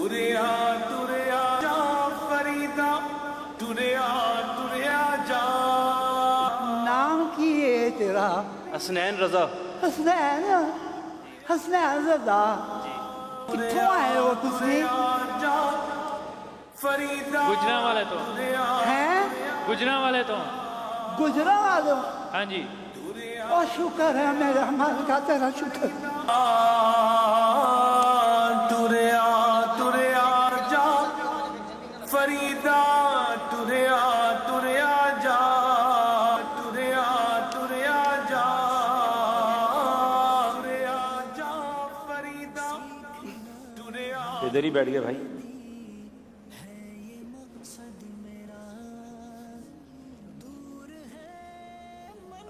तुरिया तुरिया जा फरीदा, तुरिया तुरिया जा। नाम की है तेरा? हसनैन रजा। हसनैन, हसनैन रजा। कित्थों आए हो तुसी? फरीदा गुजरांवाले तो। हैं? गुजरांवाले तो। गुजरांवाले? हाँ जी। ओ शुक्र है मेरे मालिक का, तेरा शुक्र। तुरिया तुरिया जा फरीदा, तुरिया तुरिया जा, तुरिया तुरिया जा, तुरिया जा फरीदा, तुरिया। इधर ही बैठ गए भाई।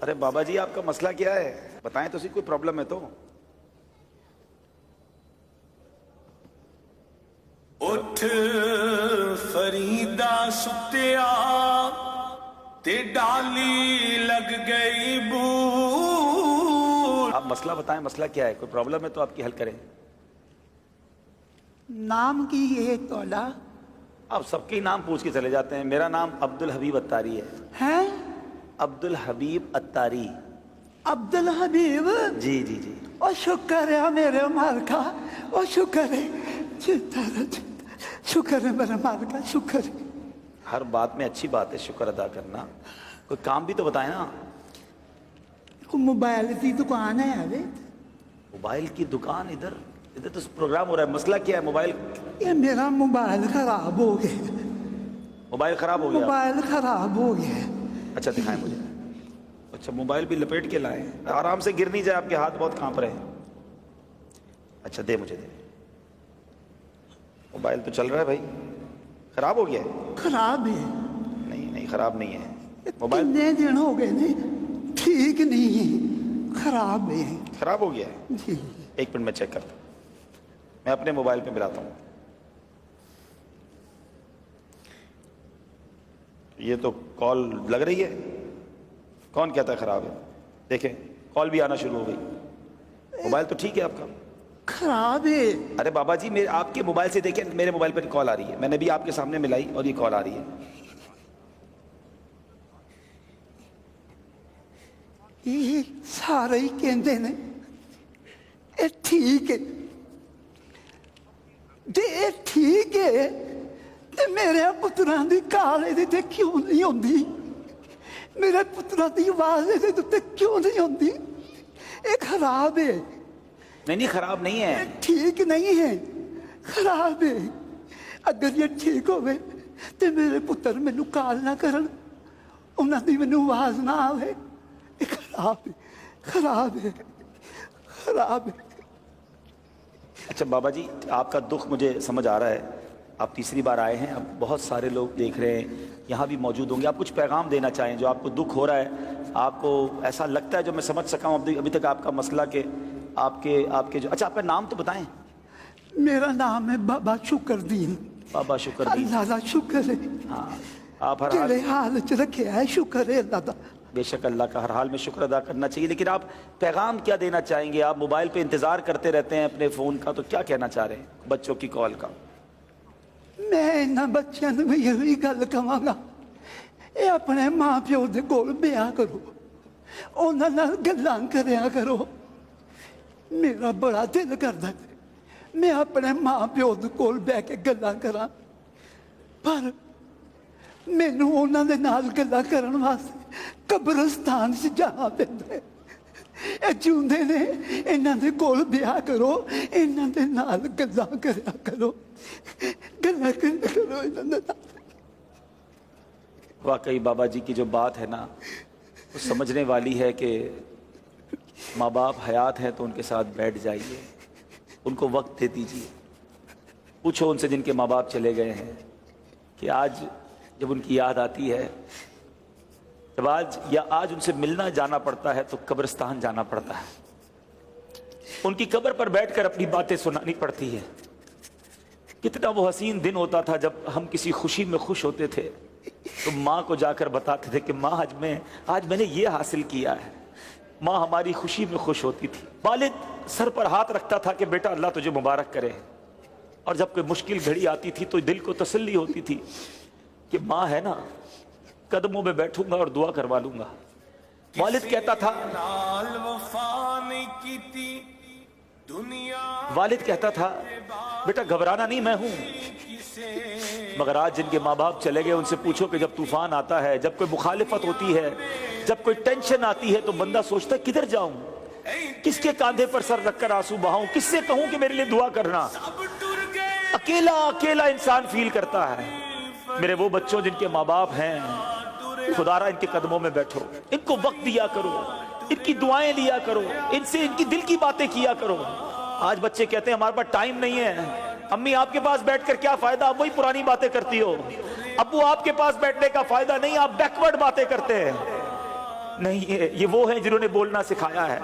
अरे बाबा जी आपका मसला क्या है, बताएं तो सही, कोई प्रॉब्लम है तो। उठ फरीदा सुतिया ते डाली लग गई बूढ़। आप मसला बताएं, मसला क्या है, कोई प्रॉब्लम है तो आपकी हल करें। नाम की है तोला? आप सबके नाम पूछ के चले जाते हैं। मेरा नाम अब्दुल हबीब अत्तारी है। हैं? अब्दुल हबीब अत्तारी। अब्दुल हबीब? जी जी जी। ओ शुक्र है मेरे मालिका, ओ शुक्र है, शुक्र है मेरे मालिका, शुक्र है। हर बात में अच्छी बात है शुक्र अदा करना, कोई काम भी तो बताए ना। मोबाइल की दुकान है अरे? मोबाइल की दुकान? इधर इधर तो प्रोग्राम हो रहा है। मसला क्या है? मोबाइल? ये मेरा मोबाइल खराब हो गया। मोबाइल खराब हो गया? मोबाइल खराब हो गया। अच्छा दिखाएं मुझे। अच्छा मोबाइल भी लपेट के लाए, आराम से गिर नहीं जाए, आपके हाथ बहुत कांप रहे हैं। अच्छा दे मुझे, दे। मोबाइल तो चल रहा है भाई, खराब हो गया है? खराब है? नहीं नहीं खराब नहीं है मोबाइल। कितने दिन हो गए ने, ठीक नहीं है, खराब है। खराब हो गया है? जी। एक मिनट में चेक करता हूँ, मैं अपने मोबाइल पे मिलाता हूँ। ये तो कॉल लग रही है, कौन कहता है खराब है? देखें कॉल भी आना शुरू हो गई। मोबाइल तो ठीक है आपका? खराब है। अरे बाबा जी मेरे आपके मोबाइल से देखें, मेरे मोबाइल पर कॉल आ रही है, मैंने भी आपके सामने मिलाई और ये कॉल आ रही है। ये सारे ही कहते ने ये ठीक है, ये ठीक है, ते मेरे पुत्रां दी काल इहदे ते क्यों नहीं होंदी? मेरे पुत्रां दी आवाज इहदे ते क्यों नहीं होंदी? ये खराब है। नहीं नहीं खराब नहीं है। ठीक नहीं है, खराब है। अगर ये ठीक होवे ते मेरे पुत्र मैनू काल ना करन, उन्हां दी मैनू आवाज ना आवे। ये खराब है, खराब है, खराब है। अच्छा बाबा जी आपका दुख मुझे समझ आ रहा है, आप तीसरी बार आए हैं, अब बहुत सारे लोग देख रहे हैं, यहाँ भी मौजूद होंगे। आप कुछ पैगाम देना चाहें जो आपको दुख हो रहा है, आपको ऐसा लगता है जो मैं समझ सका हूँ अभी तक आपका मसला के आपके जो। अच्छा आपका नाम तो बताएं। मेरा नाम है बाबा शुक्रदीन। बाबा शुक्रदीन। अल्लाह का शुक्र है। हाँ आप हर तेरे हाल हाल च रखे है, शुक्र है अल्लाह का। बेशक अल्लाह का हर हाल में शुक्र अदा करना चाहिए, लेकिन आप पैगाम क्या देना चाहेंगे? आप मोबाइल पे इंतजार करते रहते हैं अपने फ़ोन का, तो क्या कहना चाह रहे हैं बच्चों की कॉल का? मैं इन्होंने बच्चों को यही गल कहांगा, ये अपने माँ प्यो के कोल ब्याह करो, उन्हां नाल गल्लां करया करो। मेरा बड़ा दिल करता है मैं अपने माँ प्यो के कोल बह के गल्लां करां, पर मैनू उन्हां दे नाल गल्लां करन वास्ते कब्रिस्तान च जाना पैंदा है। ये जिउंदे ने, इन्हां दे कोल ब्याह करो, इन्हां दे नाल गल्लां करया करो, गल्लां करया करो इन्हां दे नाल। वाकई बाबा जी की जो बात है ना वो समझने वाली है कि माँ बाप हयात हैं तो उनके साथ बैठ जाइए, उनको वक्त दे दीजिए। पूछो उनसे जिनके माँ बाप चले गए हैं कि आज जब उनकी याद आती है, जब आज उनसे मिलना जाना पड़ता है तो कब्रिस्तान जाना पड़ता है, उनकी कब्र पर बैठकर अपनी बातें सुनानी पड़ती है। कितना वो हसीन दिन होता था जब हम किसी खुशी में खुश होते थे तो माँ को जाकर बताते थे कि माँ आज मैंने ये हासिल किया है। माँ हमारी खुशी में खुश होती थी। वालिद सर पर हाथ रखता था कि बेटा अल्लाह तुझे मुबारक करे, اور جب کوئی مشکل گھڑی آتی تھی تو دل کو تسلی ہوتی تھی کہ ماں ہے نا، قدموں میں بیٹھوں گا اور دعا کروا لوں گا۔ والد کہتا تھا، نال وفا نہیں کیتی دنیا والد کہتا تھا بیٹا گھبرانا نہیں، میں ہوں۔ مگر آج جن کے ماں باپ چلے گئے ان سے پوچھو کہ جب طوفان آتا ہے، جب کوئی مخالفت ہوتی ہے، جب کوئی ٹینشن آتی ہے تو بندہ سوچتا ہے کدھر جاؤں، کس کے کاندھے پر سر رکھ کر آنسو بہاؤں، کس سے کہوں کہ میرے لیے دعا کرنا۔ اب ٹر گئے اکیلا اکیلا انسان فیل کرتا ہے۔ میرے وہ بچوں جن کے ماں باپ ہیں، خدا را ان کے قدموں میں بیٹھو، ان کو وقت دیا کرو، ان کی دعائیں لیا کرو، ان سے ان کی دل کی باتیں کیا کرو۔ آج بچے کہتے ہیں ہمارے پاس ٹائم نہیں ہے، امی آپ کے پاس بیٹھ کر کیا فائدہ، آپ وہی پرانی باتیں کرتی ہو، ابو آپ کے پاس بیٹھنے کا فائدہ نہیں، آپ بیکورڈ باتیں کرتے ہیں۔ نہیں، یہ وہ ہیں جنہوں نے بولنا سکھایا ہے،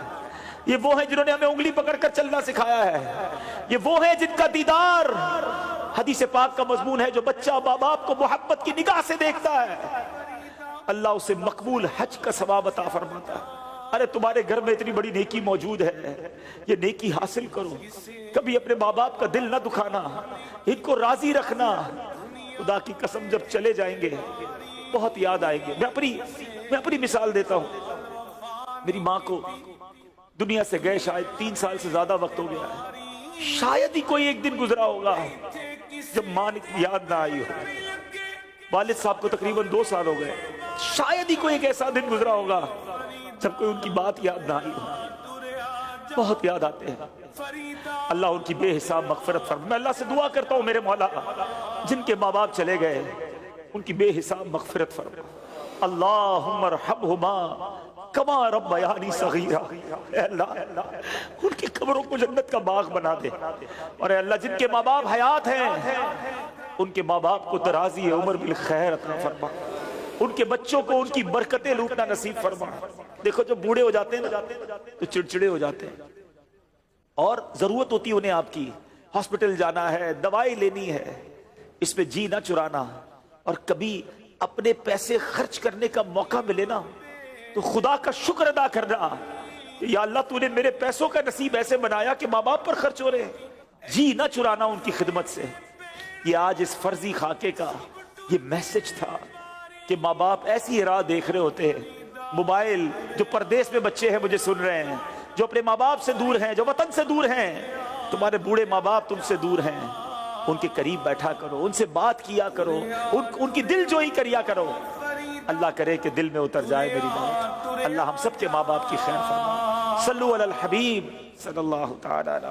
یہ وہ ہیں جنہوں نے ہمیں انگلی پکڑ کر چلنا سکھایا ہے، یہ وہ ہیں جن کا دیدار حدیث پاک کا مضمون ہے، جو بچہ ماں باپ کو محبت کی نگاہ سے دیکھتا ہے اللہ اسے مقبول حج کا ثواب عطا فرماتا ہے۔ ارے تمہارے گھر میں اتنی بڑی نیکی موجود ہے، یہ نیکی حاصل کرو، کبھی اپنے ماں باپ کا دل نہ دکھانا، ان کو راضی رکھنا۔ خدا کی قسم جب چلے جائیں گے بہت یاد آئیں گے۔ میں اپنی مثال دیتا ہوں، میری ماں کو دنیا سے گئے شاید 3 سال سے زیادہ وقت ہو گیا ہے، شاید ہی کوئی ایک دن گزرا ہوگا جب ماں کی یاد نہ آئی ہو۔ والد صاحب کو تقریباً 2 سال ہو گئے، شاید ہی کوئی ایک ایسا دن گزرا ہوگا جب کوئی ان کی بات یاد نہ آئی ہو۔ بہت یاد آتے ہیں۔ اللہ ان کی بے حساب مغفرت فرمائے۔ میں اللہ سے دعا کرتا ہوں میرے مولا جن کے ماں باپ چلے گئے ان کی بے حساب مغفرت فرما۔ اللہم ارحمہما کما ربیانی صغیرا۔ اے اللہ ان کی قبروں کو جنت کا باغ بنا دے، اور اے اللہ جن کے ماں باپ حیات ہیں ان کے ماں باپ کو دراز عمر بالخیر عطا فرما، ان کے بچوں کو ان کی برکتیں لوٹنا نصیب فرما۔ دیکھو جب بوڑھے ہو جاتے ہیں نا تو چڑچڑے ہو جاتے ہیں، اور ضرورت ہوتی ہے انہیں آپ کی، ہاسپٹل جانا ہے، دوائی لینی ہے، اس میں جی نہ چرانا، اور کبھی اپنے پیسے خرچ کرنے کا موقع ملے نا تو خدا کا شکر ادا کرنا کہ یا اللہ تو نے میرے پیسوں کا نصیب ایسے بنایا کہ ماں باپ پر خرچ ہو رہے ہیں، جی نہ چرانا ان کی خدمت سے۔ یہ آج اس فرضی خاکے کا یہ میسج تھا کہ ماں باپ ایسی راہ دیکھ رہے ہوتے ہیں، موبائل، جو پردیس میں بچے ہیں مجھے سن رہے ہیں، جو اپنے ماں باپ سے دور ہیں، جو وطن سے دور ہیں، تمہارے بوڑھے ماں باپ تم سے دور ہیں، ان کے قریب بیٹھا کرو، ان سے بات کیا کرو، ان کی دل جوئی کریا کرو۔ اللہ کرے کہ دل میں اتر جائے میری بات۔ اللہ ہم سب کے ماں باپ کی خیر فرما۔ صلو علی الحبیب صلی اللہ تعالی علیہ